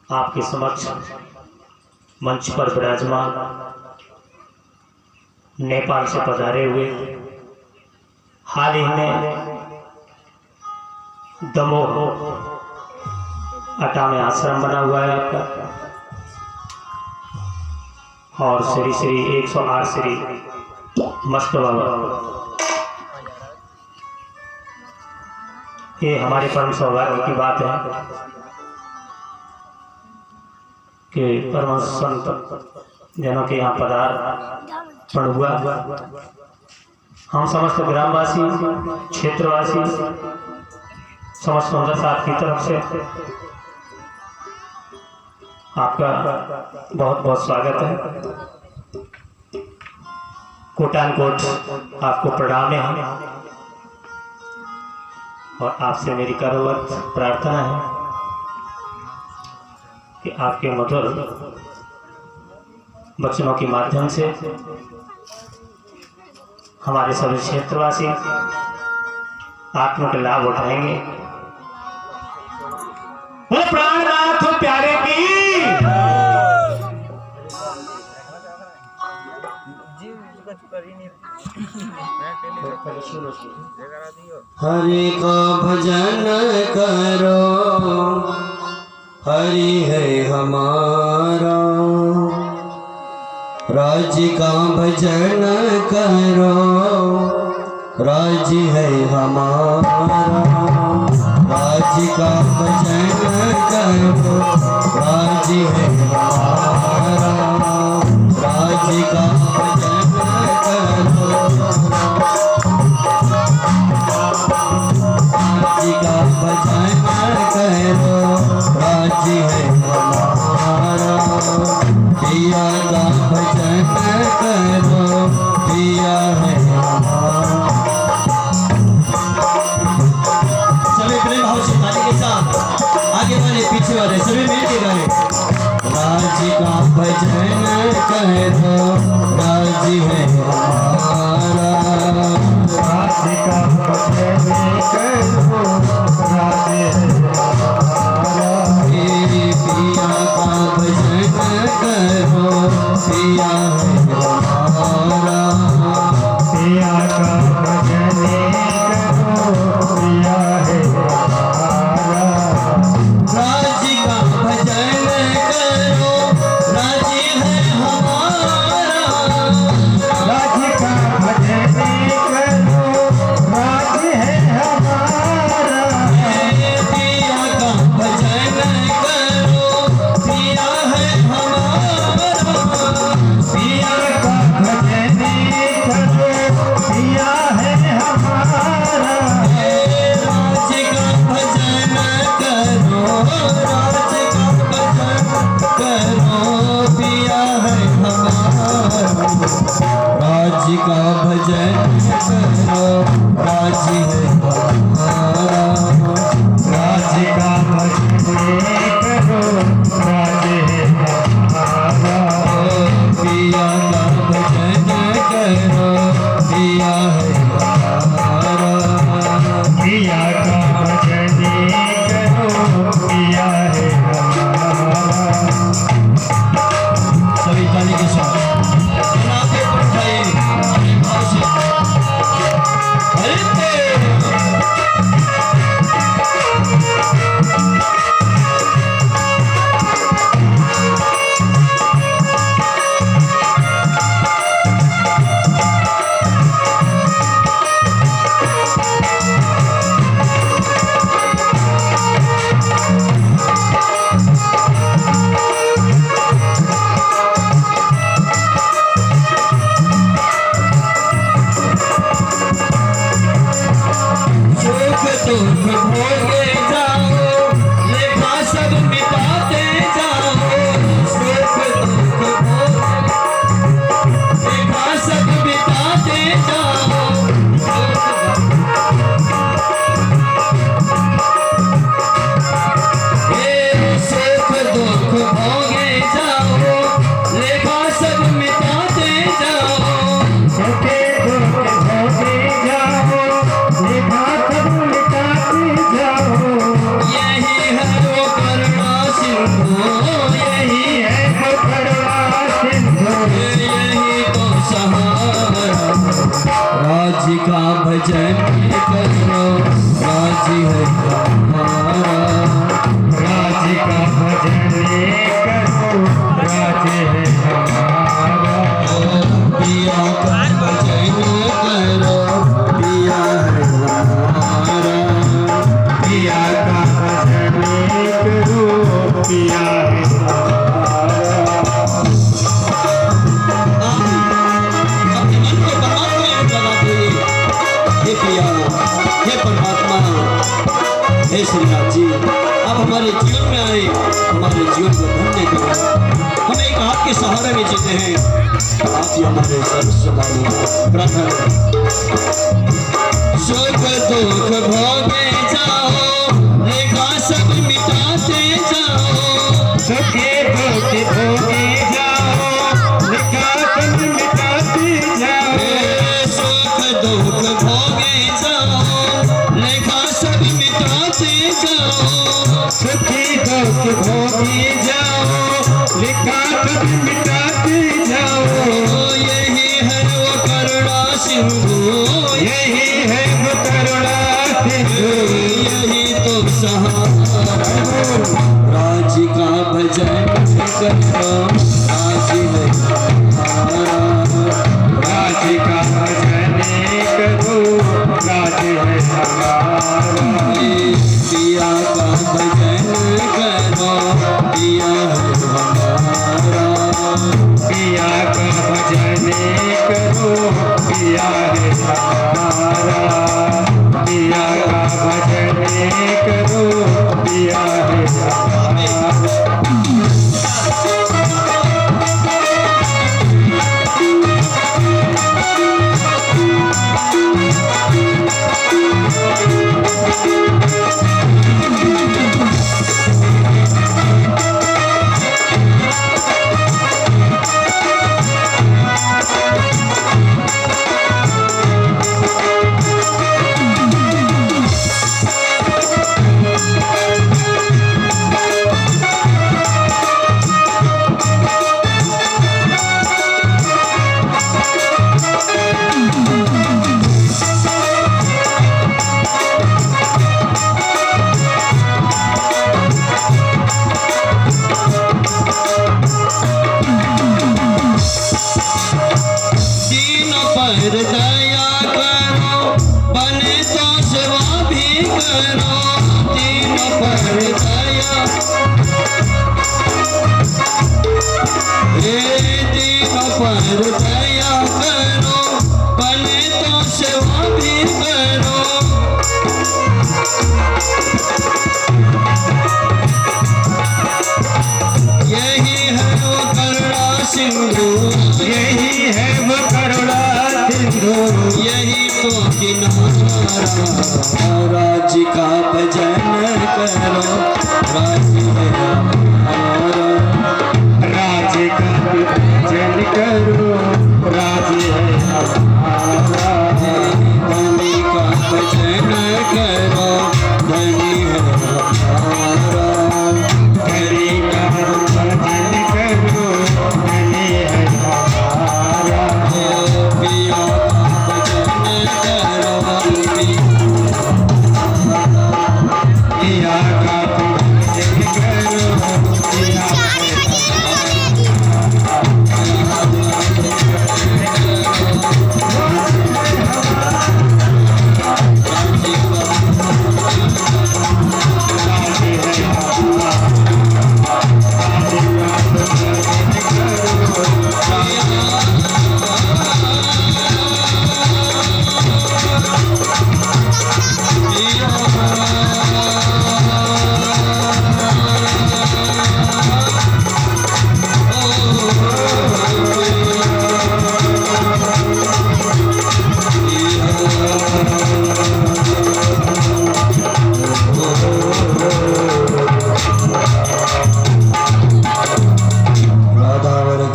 आपके समक्ष मंच पर विराजमान नेपाल से पधारे हुए हाल ही में दमोह अटा में आश्रम बना हुआ है आपका, और श्री श्री 108 श्री मस्त बाबा, ये हमारे परम सौभाग्य की बात है कि परम संत जनों के यहाँ पधार हुआ। हम समस्त ग्रामवासी, क्षेत्रवासी, समस्त सुंदर साथ की तरफ से आपका बहुत बहुत स्वागत है। कोटान कोट आपको प्रणाम है और आपसे मेरी करवत प्रार्थना है कि आपके मधुर वचनों के माध्यम से हमारे सभी क्षेत्रवासी आत्मा के लाभ उठाएंगे। वो प्राणनाथ प्यारे की हरि का भजन करो, हरि है हमारा। राज्य का भजन करो, राज्य है हमारा। राज्य का भजन करो, राज्य है हमारा। राज्य का भजन करो, राज्य का भजन करो, राज्य है हमारा। पिया का भजन करो, पिया है हमारा। सभी प्रेम भाव से ताली के साथ आगे वाले पीछे वाले सभी मिलके गाए। राज्य का भजन करो, राज्य है हमारा। राज्य का भजन करो, राज्य है हमारा। पिया का भजन करो, पिया है हमारा। पिया का भजन करो, पिया है हमारा। राज्य का भजन करो, राज्य है हमारा। राज्य का भजन करो, राज्य है हमारा। पिया का भजन करो, पिया है हमारा। पिया का भजन करो, पिया है हमारा। राज्य का भजन करो, राज्य का भजन करो, पिया है हमारा। राज्य का भजन करो, राज्य है हमारा। राज्य का भजन करो, राज्य है हमारा। पिया का भजन करो, पिया है हमारा। पिया का भजन करो, पिया है हमारा। सभी ताली के साथ आगे बढ़ाइए, अपने भाव से। हरि का भजन करो राजी है हमारा राज का भजन करो राज है हमारा पिया का भजन करो पिया है हमारा पिया का भजन करो पिया है अपने मन को परमात्मा में लगाते हे पिया हे परमात्मा हे श्रीनाथ जी आप हमारे जीवन में आए हमारे जीवन को धन्य करो हम एक आपके सहारे में जीते हैं आप ही हमारे सर्वस्व प्रार्थना सुख दुख भोगे जाओ लेखा सब मिटाते जाओ सुखे दुख भोगे जाओ लिखा सब मिटाते जाओ सुख दुख भोगे जाओ लेखा सब मिटाते जाओ सुखी दुख भोगे जाओ लिखा सब मिटाते जाओ यही है वो करुणा सिंधु यही है वो करुणा सिंधु यही तो सहारा राज का भजन करो राज है हमारा राज का भजन करो राज है हमारा पिया का भजन करो पिया है हमारा पिया का भजन करो पिया है हमारा पिया का भजन करो पिया है हमारा दया करो बने तो सेवा भी करो दीन पर दया दीन पर दया करो बने तो सेवा भी करो यही है वो करुणा सिंधु यही है वो करुणा सिंधु यही तो किनारा राज का भजन करो राज है हमारा राज का भजन करो राज है हमारा धनी का भजन करो धनी है हमारा हरि का भजन करो धनी है हमारा पिया का भजन करो पिया का भजन करो पिया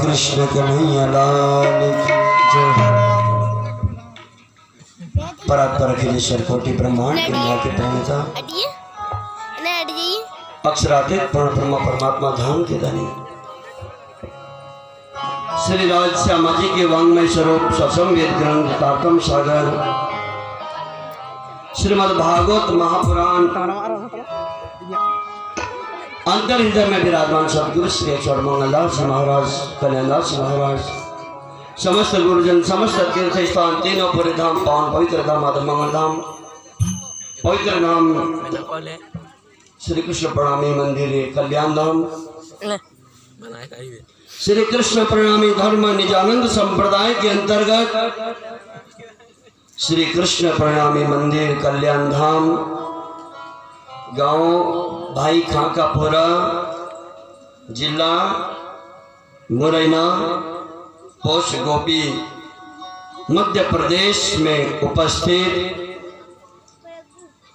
कृष्ण कन्हैया लाल की परात्पर अखिलेश्वर कोटि ब्रह्मांड के मां के प्रणेता अक्षरातीत पूर्ण ब्रह्म परमात्मा धाम के धनी श्री राज श्यामा जी के वांग्मय स्वरूप ससंवेद ग्रंथ तारकम सागर श्रीमद् भागवत महापुराण अंतर हृदय में विराजमान सदगुरु श्री अक्षर मंगलदास महाराज, कल्याणदास महाराज, समस्त गुरुजन, समस्त तीर्थ स्थान, तीनों पुरी धाम, पावन पवित्र धाम, आदम मंगल धाम, पवित्र नाम श्री कृष्ण प्रणामी मंदिर कल्याण धाम, श्री कृष्ण प्रणामी धर्म निजानंद संप्रदाय के अंतर्गत श्री कृष्ण प्रणामी मंदिर कल्याण धाम, गांव भाई खाकापुरा, जिला मुरैना, पोस्ट गोपी, मध्य प्रदेश में उपस्थित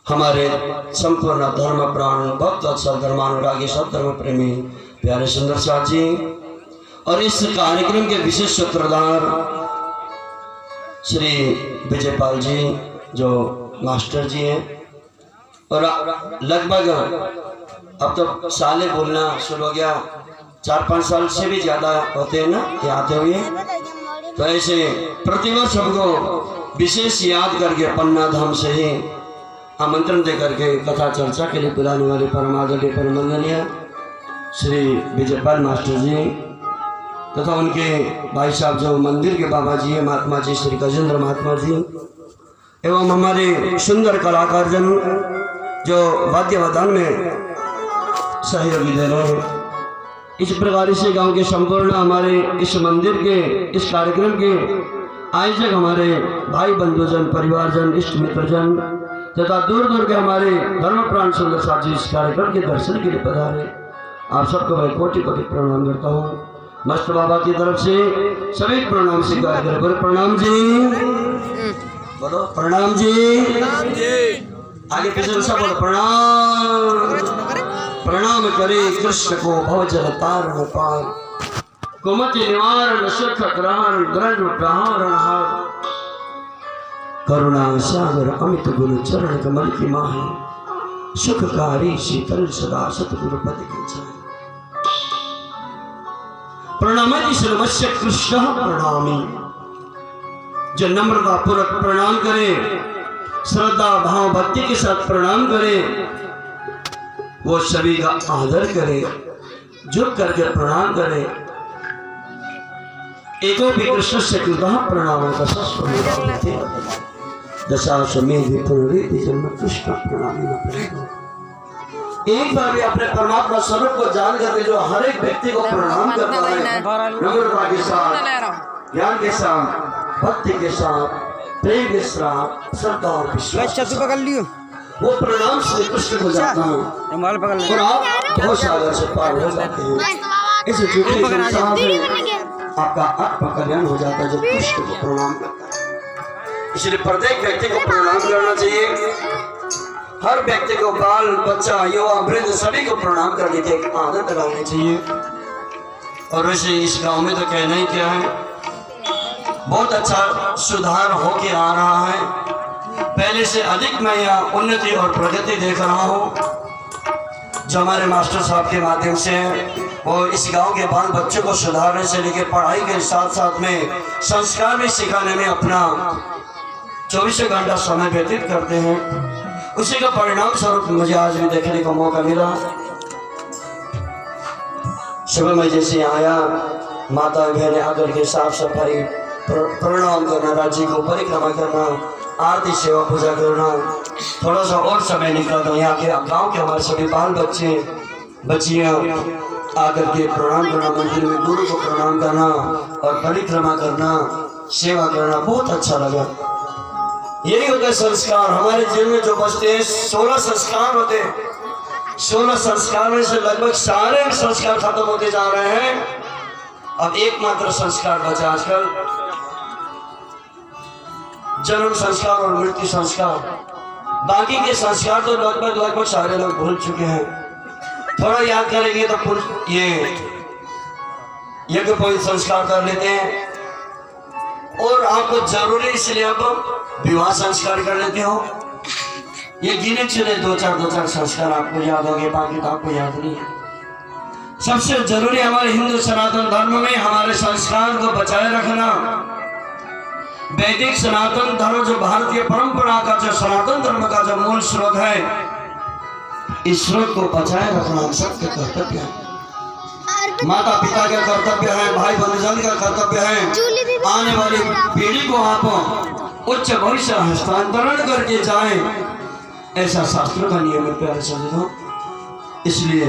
हमारे संपूर्ण धर्म प्राण भक्त अवसर धर्मानुरागी सब धर्म प्रेमी प्यारे सुंदर साथ जी और इस कार्यक्रम के विशेष सूत्रधार श्री विजयपाल जी जो मास्टर जी हैं और लगभग अब तो साले बोलना शुरू हो गया, 4-5 साल से भी ज़्यादा होते हैं ना ये आते हुए। तो ऐसे प्रतिवर्ष हमको विशेष याद करके पन्ना धाम से ही आमंत्रण दे करके कथा चर्चा के लिए बुलाने वाले परमादरणीय परमंदनीय श्री विजयपाल मास्टर जी तथा उनके भाई साहब जो मंदिर के बाबा जी हैं, महात्मा जी श्री गजेंद्र महात्मा जी, एवं हमारे सुंदर कलाकार जन जो वाद्य वादन में सहयोगी दे रहे हैं। इस प्रकार से गांव के संपूर्ण हमारे इस मंदिर के इस कार्यक्रम के आयोजक हमारे भाई बंधुजन, परिवारजन, इष्ट मित्रजन तथा दूर दूर के हमारे धर्म प्राण सुंदर साथ जी इस कार्यक्रम के दर्शन के लिए पधारे, आप सबको मैं कोटि कोटि प्रणाम करता हूँ। मस्त बाबा की तरफ से सभी प्रणाम स्वीकार करें। बोलो प्रणाम जी, बोलो प्रणाम जी, आगे पीछे सब बोलो प्रणाम। प्रणाम करे कृष्ण को भवजल तारण पार, कुमति निवारण सुख ग्रहण ग्रहण प्रहारण हार, करुणा सागर अमित गुरु चरण कमल की माही, सुखकारी शीतल सदा सतगुरु पद की जाए। प्रणामी सर्वस्य कृष्ण प्रणामी, जो नम्रता पूर्वक प्रणाम करे, श्रद्धा भाव भक्ति के साथ प्रणाम करे, वो सभी का आदर करे, झुक करके प्रणाम करे। एको भी कृष्ण से कृतः प्रणाम दशाश्वमेध पुनरीति जन्म कृष्ण प्रणामी न प्रणाम। एक बार भी अपने परमात्मा स्वरूप को जान करके जो हर एक व्यक्ति को प्रणाम करता है, नम्रता के साथ, ज्ञान के साथ, भक्ति के साथ, प्रेम के साथ, श्रद्धा और विश्वास, वो प्रणाम श्री कृष्ण को जाता है और आप बहुत सागर से पार हो जाते हैं। इस झूठे संसार में आपका आत्म कल्याण हो जाता है जब कृष्ण को प्रणाम करता है। इसलिए प्रत्येक व्यक्ति को प्रणाम करना चाहिए। हर व्यक्ति को, बाल बच्चा युवा वृद्ध सभी को प्रणाम करने की एक आदत लगानी चाहिए। और वैसे इस गांव में तो कहना ही क्या है, बहुत अच्छा सुधार होके आ रहा है। पहले से अधिक मैं यहाँ उन्नति और प्रगति देख रहा हूँ जो हमारे मास्टर साहब के माध्यम से वो इस गांव के बाल बच्चों को सुधारने से लेकर पढ़ाई के साथ साथ में संस्कार भी सिखाने में अपना 24 घंटा समय व्यतीत करते हैं। उसी का परिणाम स्वरूप मुझे आज भी देखने को मौका मिला। सुबह मैं जैसे आया, माता बहनें आकर के साफ सफाई, प्रणाम करना, राज्य को परिक्रमा करना, आरती सेवा पूजा करना, थोड़ा सा और समय निकला तो यहाँ के गांव के हमारे सभी बाल बच्चे बच्चियाँ आकर के प्रणाम करना, मंदिर में गुरु को प्रणाम करना और परिक्रमा करना, सेवा करना बहुत अच्छा लगा। यही होता है संस्कार हमारे जीवन में जो बचते हैं। 16 संस्कार होते हैं, 16 संस्कार में से लगभग सारे संस्कार खत्म होते जा रहे हैं। अब एकमात्र संस्कार बचा आजकल, जन्म संस्कार और मृत्यु संस्कार। बाकी के संस्कार तो लगभग सारे लोग भूल चुके हैं। थोड़ा याद करेंगे तो ये यज्ञोपवीत संस्कार कर लेते हैं और आपको जरूरी इसलिए आप विवाह संस्कार कर लेते हो। ये गिने चुने दो चार संस्कार आपको याद होंगे, बाकी तो आपको याद नहीं है। सबसे जरूरी हमारे हिंदू सनातन धर्म में हमारे संस्कार को बचाए रखना, वैदिक सनातन धर्म जो भारतीय परंपरा का जो सनातन धर्म का जो मूल स्रोत है, इस स्रोत को बचाए रखना हम सबके कर्तव्य है। माता पिता का कर्तव्य है, भाई बंधुजन का कर्तव्य है। आने वाली पीढ़ी को आप उच्च भविष्य हस्तांतरण करके जाए, ऐसा शास्त्रों का नियम है प्यारे सज्जनों। इसलिए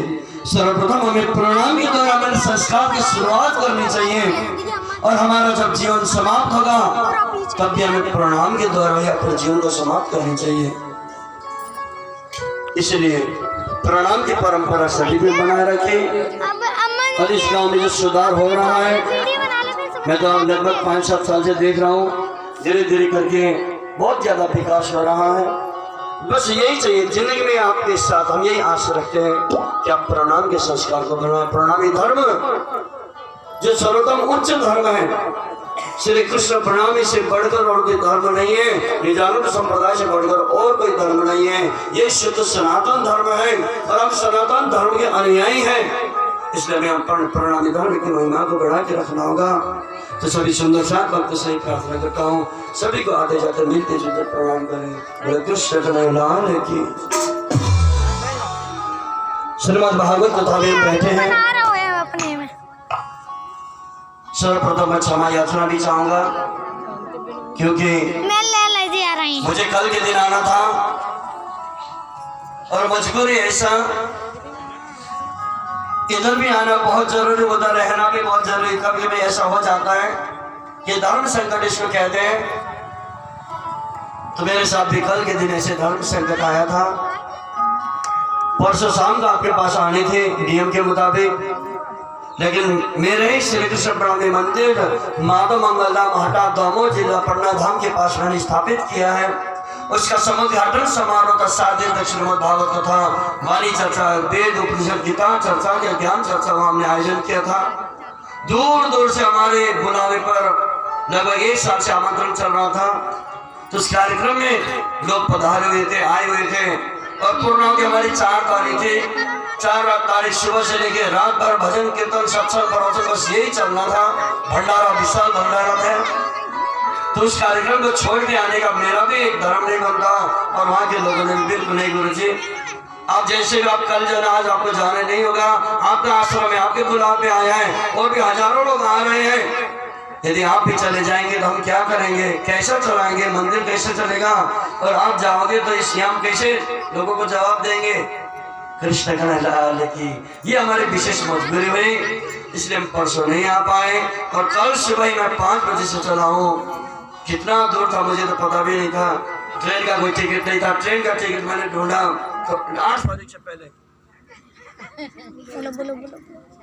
सर्वप्रथम हमें प्रणाम के द्वारा हमें संस्कार की शुरुआत करनी चाहिए, और हमारा जब जीवन समाप्त होगा तब भी हमें प्रणाम के द्वारा ही अपने जीवन को समाप्त करनी चाहिए। इसलिए प्रणाम की परंपरा सभी में बनाए रखें। और इस गांव में जो सुधार हो रहा है, मैं तो लगभग 5-7 साल से देख रहा हूँ, धीरे धीरे करके बहुत ज्यादा विकास हो रहा है। बस यही चाहिए जिंदगी में आपके साथ, हम यही आशा रखते हैं कि आप प्रणाम के संस्कार को बनाए। प्रणामी धर्म जो सर्वोत्तम उच्च धर्म है, श्री कृष्ण प्रणामी से बढ़कर और कोई धर्म नहीं है, निजानंद संप्रदाय से बढ़कर और कोई धर्म नहीं है। ये शुद्ध सनातन धर्म है और हम सनातन धर्म के अनुयायी हैं। इसलिए हमें प्रणामी धर्म की महिमा को बढ़ा के रखना होगा। तो सभी सुंदर साथ भक्त से ही प्रार्थना करता हूँ, सभी को आते जाते मिलते जुलते प्रणाम करें। बोले कृष्ण कन्हैया की। श्रीमद् भागवत कथा में बैठे हैं। सर्वप्रथम मैं क्षमा याचना भी चाहूंगा, क्योंकि मुझे कल के दिन आना था और मजबूरी ऐसा, इधर भी आना बहुत जरूरी, उधर रहना भी बहुत जरूरी। कभी भी ऐसा हो जाता है कि धर्म संकट इसको कहते हैं। तो मेरे साथ भी कल के दिन ऐसे धर्म संकट आया था। परसों शाम का आपके पास आने थे नियम के मुताबिक, लेकिन मेरे ही श्री कृष्ण प्रणामी मंदिर माधव मंगल धाम हटा दमोह जिला पटना धाम के पास मैंने स्थापित किया है। उसका समुद्घाटन समारोह का 7 दिन तक श्रीमद् भागवत कथा, वाणी चर्चा, वेद उपनिषद गीता चर्चा या ज्ञान चर्चा वहां हमने आयोजन किया था। दूर दूर से हमारे बुलावे पर लगभग 1 साल से आमंत्रण चल रहा था। तो उस कार्यक्रम में लोग पधारे हुए थे, आए हुए थे। और पूर्णिमा की हमारी 4 तारीख थी। 4 तारीख सुबह से लेकर रात भर भजन कीर्तन सत्संग प्रवचन बस यही चलना था। भंडारा, विशाल भंडारा था। तो उस कार्यक्रम को छोड़ के आने का मेरा भी एक धर्म नहीं बनता, और वहाँ के लोगों ने बिल्कुल नहीं। गुरु जी आप जैसे भी, आप कल जो आज आपको जाने नहीं होगा, आपका आश्रम में आपके बुलावे पे आए हैं, और भी हजारों लोग आ रहे हैं। यदि आप भी चले जाएंगे तो हम क्या करेंगे, कैसे चलाएंगे, मंदिर कैसे चलेगा? और आप जाओगे तो इस हम कैसे लोगों को जवाब देंगे? कृष्ण कन्हैया की ये हमारी विशेष मजबूरी हुई, इसलिए हम परसों नहीं आ पाए। और कल सुबह ही मैं 5 बजे से चला हूँ। कितना दूर था मुझे तो पता भी नहीं था। ट्रेन का कोई टिकट नहीं था। ट्रेन का टिकट मैंने ढूंढा तो 8 बजे से पहले। बोलो बोलो बोलो।